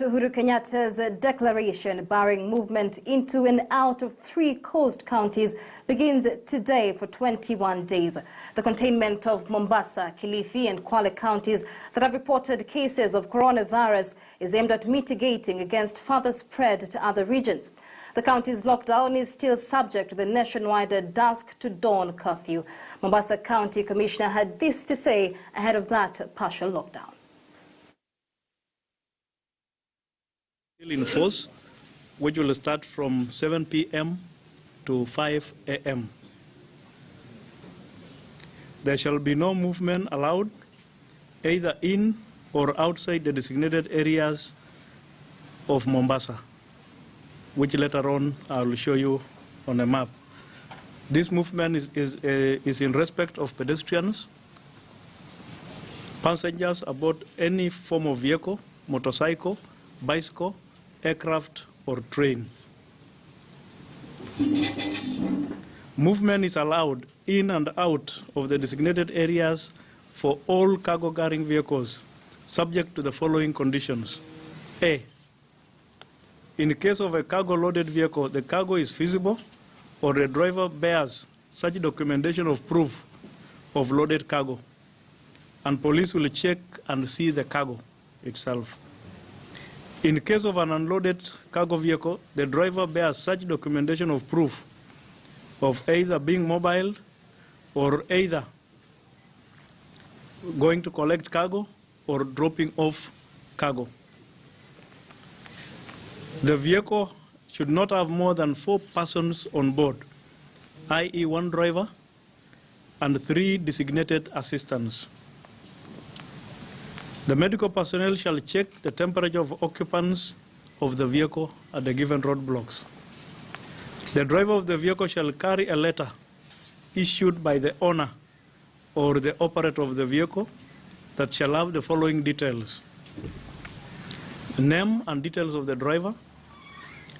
Uhuru Kenyatta's declaration barring movement into and out of 3 coast counties begins today for 21 days. The containment of Mombasa, Kilifi and Kwale counties that have reported cases of coronavirus is aimed at mitigating against further spread to other regions. The county's lockdown is still subject to the nationwide dusk to dawn curfew. Mombasa County Commissioner had this to say ahead of that partial lockdown. Still in force, which will start from 7 p.m. to 5 a.m. There shall be no movement allowed either in or outside the designated areas of Mombasa, which later on I will show you on a map. This movement is in respect of pedestrians, passengers aboard any form of vehicle, motorcycle, bicycle, aircraft or train. Movement is allowed in and out of the designated areas for all cargo-carrying vehicles, subject to the following conditions. A, in the case of a cargo-loaded vehicle, the cargo is feasible or the driver bears such documentation of proof of loaded cargo, and police will check and see the cargo itself. In the case of an unloaded cargo vehicle, the driver bears such documentation of proof of either being mobile or either going to collect cargo or dropping off cargo. The vehicle should not have more than 4 persons on board, i.e. 1 driver and 3 designated assistants. The medical personnel shall check the temperature of occupants of the vehicle at the given roadblocks. The driver of the vehicle shall carry a letter issued by the owner or the operator of the vehicle that shall have the following details: name and details of the driver,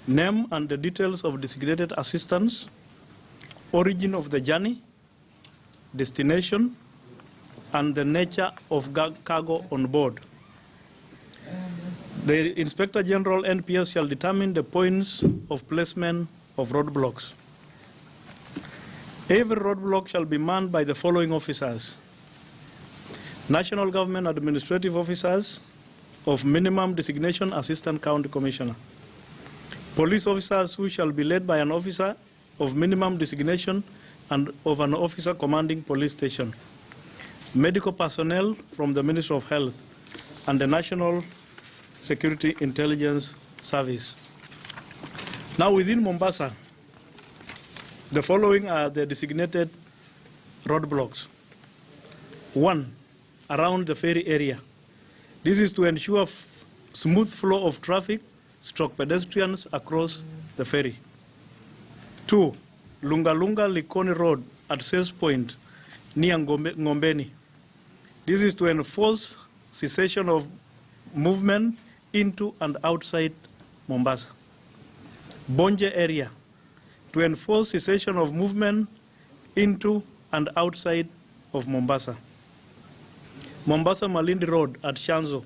name and the details of designated assistants, origin of the journey, destination, and the nature of cargo on board. The Inspector General NPS shall determine the points of placement of roadblocks. Every roadblock shall be manned by the following officers: National Government Administrative Officers of minimum designation, Assistant County Commissioner. Police officers who shall be led by an officer of minimum designation and of an officer commanding police station. Medical personnel from the Ministry of Health and the National Security Intelligence Service. Now within Mombasa, the following are the designated roadblocks. 1, around the ferry area. This is to ensure smooth flow of traffic, pedestrians across the ferry. 2, Lunga Lunga Likoni Road at Sales Point near Ngombeni. This is to enforce cessation of movement into and outside Mombasa. Bonje area, to enforce cessation of movement into and outside of Mombasa. Mombasa Malindi Road at Shanzo.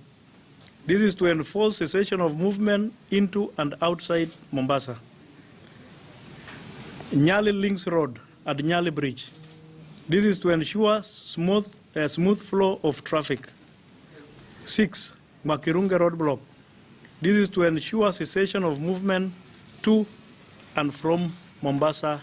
This is to enforce cessation of movement into and outside Mombasa. Nyali Links Road at Nyali Bridge. This is to ensure smooth flow of traffic. 6, Makirunge Roadblock. This is to ensure cessation of movement to and from Mombasa